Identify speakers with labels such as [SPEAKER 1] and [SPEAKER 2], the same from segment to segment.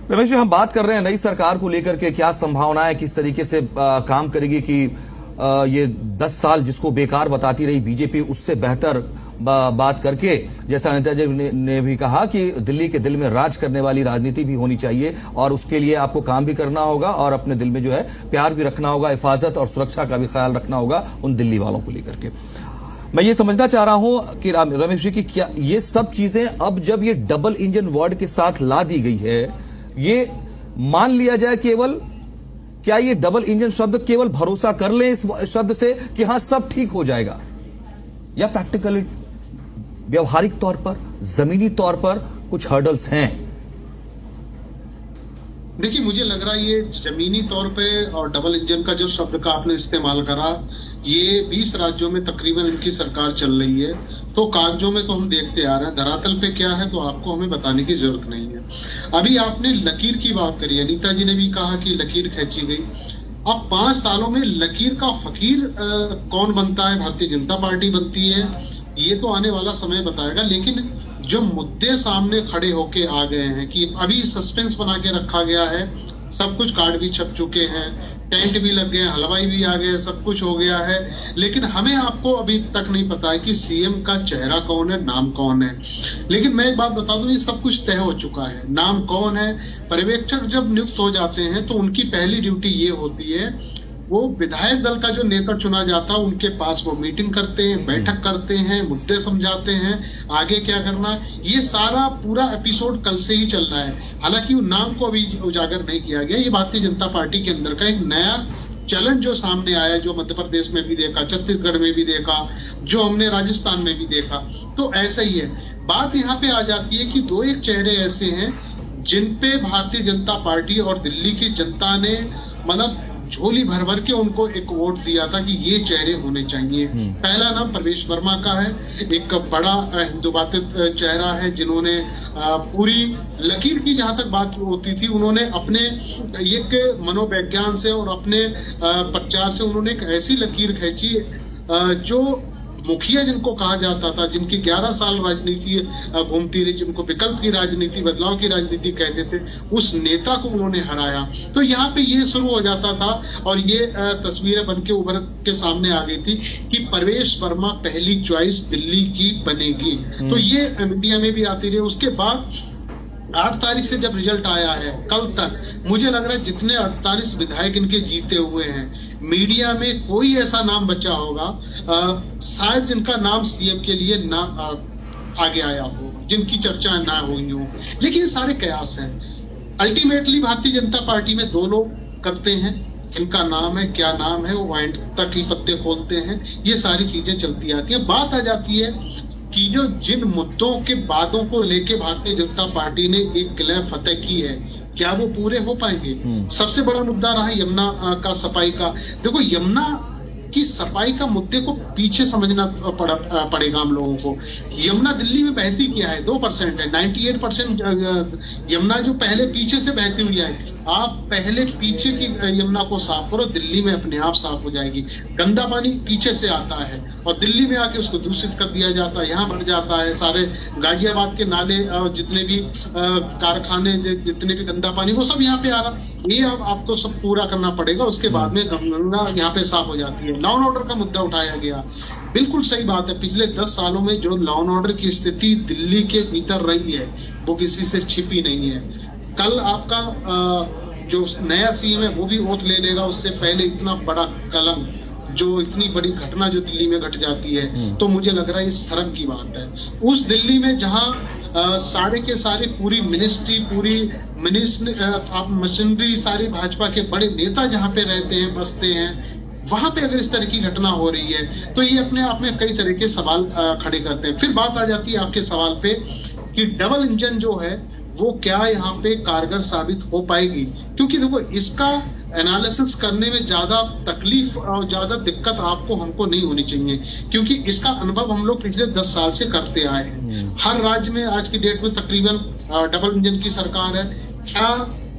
[SPEAKER 1] रमेश जी, हम बात कर रहे हैं नई सरकार को लेकर के, क्या संभावनाएं, किस तरीके से काम करेगी कि ये 10 साल जिसको बेकार बताती रही बीजेपी, उससे बेहतर बात करके, जैसा अनिता जी ने भी कहा कि दिल्ली के दिल में राज करने वाली राजनीति भी होनी चाहिए और उसके लिए आपको काम भी करना होगा और अपने दिल में जो है प्यार भी रखना होगा, हिफाजत और सुरक्षा का भी ख्याल रखना होगा उन दिल्ली वालों को लेकर के। मैं ये समझना चाह रहा हूं कि रमेश जी की क्या ये सब चीजें अब जब ये डबल इंजन वर्ड के साथ ला दी गई है, ये मान लिया जाए केवल, क्या ये डबल इंजन शब्द केवल भरोसा कर लें इस शब्द से कि हां सब ठीक हो जाएगा, या प्रैक्टिकली व्यवहारिक तौर पर, जमीनी तौर पर कुछ हर्डल्स हैं?
[SPEAKER 2] देखिए, मुझे लग रहा है ये जमीनी तौर पे और डबल इंजन का जो शब्द का आपने इस्तेमाल करा, ये 20 राज्यों में तकरीबन इनकी सरकार चल रही है, तो कागजों में तो हम देखते आ रहे हैं, धरातल पे क्या है तो आपको हमें बताने की जरूरत नहीं है। अभी आपने लकीर की बात करी, अनीता जी ने भी कहा कि लकीर खींची गई। अब 5 सालों में लकीर का फकीर कौन बनता है? भारतीय जनता पार्टी बनती है, ये तो आने वाला समय बताएगा। लेकिन जो मुद्दे सामने खड़े होके आ गए हैं कि अभी सस्पेंस बना के रखा गया है, सब कुछ कार्ड भी छप चुके हैं, टेंट भी लग गए, हलवाई भी आ गए, सब कुछ हो गया है, लेकिन हमें आपको अभी तक नहीं पता है कि सीएम का चेहरा कौन है, नाम कौन है। लेकिन मैं एक बात बता दूं, ये सब कुछ तय हो चुका है। नाम कौन है? पर्यवेक्षक जब नियुक्त हो जाते हैं तो उनकी पहली ड्यूटी ये होती है, वो विधायक दल का जो नेता चुना जाता है उनके पास वो मीटिंग करते हैं, बैठक करते हैं, मुद्दे समझाते हैं, आगे क्या करना है। ये सारा पूरा एपिसोड कल से ही चल रहा है। हालांकि नाम को अभी उजागर नहीं किया गया। ये भारतीय जनता पार्टी के अंदर का एक नया चलन जो सामने आया, जो मध्य प्रदेश में भी देखा, छत्तीसगढ़ में भी देखा, जो हमने राजस्थान में भी देखा, तो ऐसा ही है। बात यहाँ पे आ जाती है कि 2-1 चेहरे ऐसे हैं जिन पे भारतीय जनता पार्टी और दिल्ली की जनता ने मतलब झोली भर भर के उनको एक वोट दिया था कि ये चेहरे होने चाहिए। पहला नाम प्रवेश वर्मा का है, एक बड़ा हिंदुवादित चेहरा है, जिन्होंने पूरी लकीर की जहां तक बात होती थी, उन्होंने अपने एक मनोविज्ञान से और अपने प्रचार से उन्होंने एक ऐसी लकीर खींची जो मुखिया जिनको कहा जाता था, जिनकी 11 साल राजनीति घूमती रही, जिनको विकल्प की राजनीति, बदलाव की राजनीति कहते थे, उस नेता को उन्होंने हराया। तो यहाँ पे ये शुरू हो जाता था और ये तस्वीरें बन के उभर के सामने आ गई थी कि प्रवेश वर्मा पहली चॉइस दिल्ली की बनेगी। तो ये मीडिया में भी आती रही। उसके बाद 8 तारीख से जब रिजल्ट आया है, कल तक मुझे लग रहा है जितने 48 विधायक इनके जीते हुए हैं, मीडिया में कोई ऐसा नाम बचा होगा शायद जिनका नाम सीएम के लिए ना आगे आया हो, जिनकी चर्चा ना हुई हो। लेकिन सारे कयास हैं। अल्टीमेटली भारतीय जनता पार्टी में 2 लोग करते हैं, इनका नाम है, क्या नाम है, वो एंड तक ही पत्ते खोलते हैं। ये सारी चीजें चलती आती है। बात आ जाती है कि जो जिन मुद्दों के बातों को लेके भारतीय जनता पार्टी ने एक किले फतेह की है, क्या वो पूरे हो पाएंगे? सबसे बड़ा मुद्दा रहा यमुना का सफाई का। देखो, यमुना की सफाई का मुद्दे को पीछे समझना पड़ेगा हम लोगों को। यमुना दिल्ली में बहती क्या है? 2% है। 98% यमुना जो पहले पीछे से बहती हुई है, आप पहले पीछे की यमुना को साफ करो, दिल्ली में अपने आप साफ हो जाएगी। गंदा पानी पीछे से आता है और दिल्ली में आके उसको दूषित कर दिया जाता है, यहाँ भर जाता है। सारे गाजियाबाद के नाले, जितने भी कारखाने, जितने भी गंदा पानी, वो सब यहाँ पे आ रहा। ये अब आपको सब पूरा करना पड़ेगा, उसके बाद में गंगा यहाँ पे साफ हो जाती है। लॉ एंड ऑर्डर का मुद्दा उठाया गया, बिल्कुल सही बात है। पिछले 10 सालों में जो लॉ एंड ऑर्डर की स्थिति दिल्ली के भीतर रही है, वो किसी से छिपी नहीं है। कल आपका जो नया सीएम है वो भी ओथ ले लेगा, उससे पहले इतना बड़ा कलंक, जो इतनी बड़ी घटना जो दिल्ली में घट जाती है, तो मुझे लग रहा है ये शर्म की बात है। उस दिल्ली में जहां सारे के सारे पूरी मिनिस्ट्री, पूरी मशीनरी, सारी भाजपा के बड़े नेता जहां पे रहते हैं, बसते हैं, वहां पे अगर इस तरह की घटना हो रही है तो ये अपने आप में कई तरह के सवाल खड़े करते हैं। फिर बात आ जाती है आपके सवाल पे कि डबल इंजन जो है वो क्या यहाँ पे कारगर साबित हो पाएगी, क्योंकि देखो इसका एनालिसिस करने में ज्यादा तकलीफ और ज्यादा दिक्कत आपको हमको नहीं होनी चाहिए, क्योंकि इसका अनुभव हम लोग पिछले 10 साल से करते आए हैं। हर राज्य में आज की डेट में तकरीबन डबल इंजन की सरकार है। क्या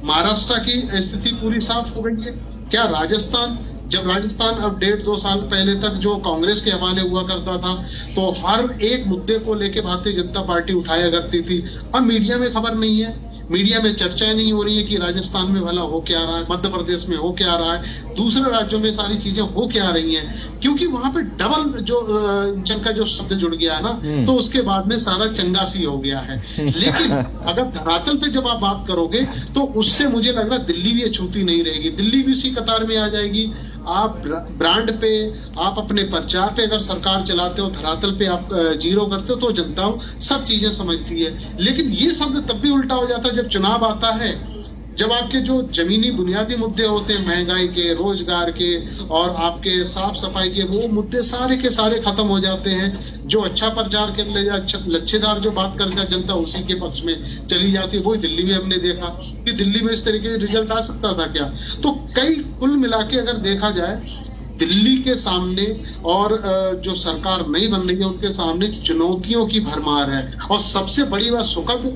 [SPEAKER 2] महाराष्ट्र की स्थिति पूरी साफ हो गई है? क्या राजस्थान, जब राजस्थान अब 1.5-2 साल पहले तक जो कांग्रेस के हवाले हुआ करता था, तो हर एक मुद्दे को लेकर भारतीय जनता पार्टी उठाया करती थी, अब मीडिया में खबर नहीं है। मीडिया में चर्चाएं नहीं हो रही है कि राजस्थान में भला हो क्या रहा है, मध्य प्रदेश में हो क्या रहा है, दूसरे राज्यों में सारी चीजें हो क्या रही हैं, क्योंकि वहां पे डबल जो इंजन का जो शब्द जुड़ गया है ना, तो उसके बाद में सारा चंगासी हो गया है। लेकिन अगर धरातल पे जब आप बात करोगे तो उससे मुझे लग रहा दिल्ली भी छूती नहीं रहेगी, दिल्ली भी उसी कतार में आ जाएगी। आप ब्रांड पे, आप अपने प्रचार पे अगर सरकार चलाते हो, धरातल पे आप जीरो करते हो, तो जनता सब चीजें समझती है। लेकिन ये शब्द तब भी उल्टा हो जाता है जब चुनाव आता है, जब आपके जो जमीनी बुनियादी मुद्दे होते हैं, महंगाई के, रोजगार के और आपके साफ सफाई के, वो मुद्दे सारे के सारे खत्म हो जाते हैं। जो अच्छा प्रचार कर ले, अच्छा लच्छेदार जो बात करता जनता उसी के पक्ष में चली जाती है। वही दिल्ली में हमने देखा कि दिल्ली में इस तरीके से रिजल्ट आ सकता था क्या। तो कई कुल मिला के अगर देखा जाए, दिल्ली के सामने और जो सरकार नई बन रही है उनके सामने चुनौतियों की भरमार है। और सबसे बड़ी बात सुखद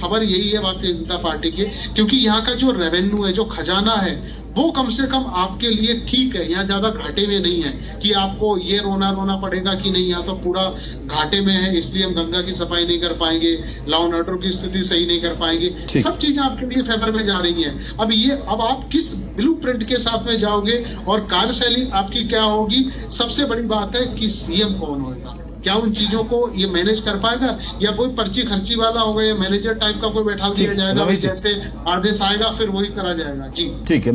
[SPEAKER 2] खबर यही है भारतीय जनता पार्टी के, क्योंकि यहाँ का जो रेवेन्यू है, जो खजाना है, वो कम से कम आपके लिए ठीक है। यहाँ ज्यादा घाटे में नहीं है कि आपको ये रोना पड़ेगा कि नहीं, यहाँ तो पूरा घाटे में है, इसलिए हम गंगा की सफाई नहीं कर पाएंगे, लॉ एंड ऑर्डर की स्थिति सही नहीं कर पाएंगे। सब चीजें आपके लिए फेवर में जा रही हैं। अब आप किस ब्लूप्रिंट के साथ में जाओगे और कार्यशैली आपकी क्या होगी। सबसे बड़ी बात है कि सीएम कौन होगा, क्या उन चीजों को ये मैनेज कर पाएगा, या कोई पर्ची खर्ची वाला होगा, या मैनेजर टाइप का कोई बैठा दिया जाएगा, जैसे आदेश आएगा फिर वही करा जाएगा। जी
[SPEAKER 1] ठीक है।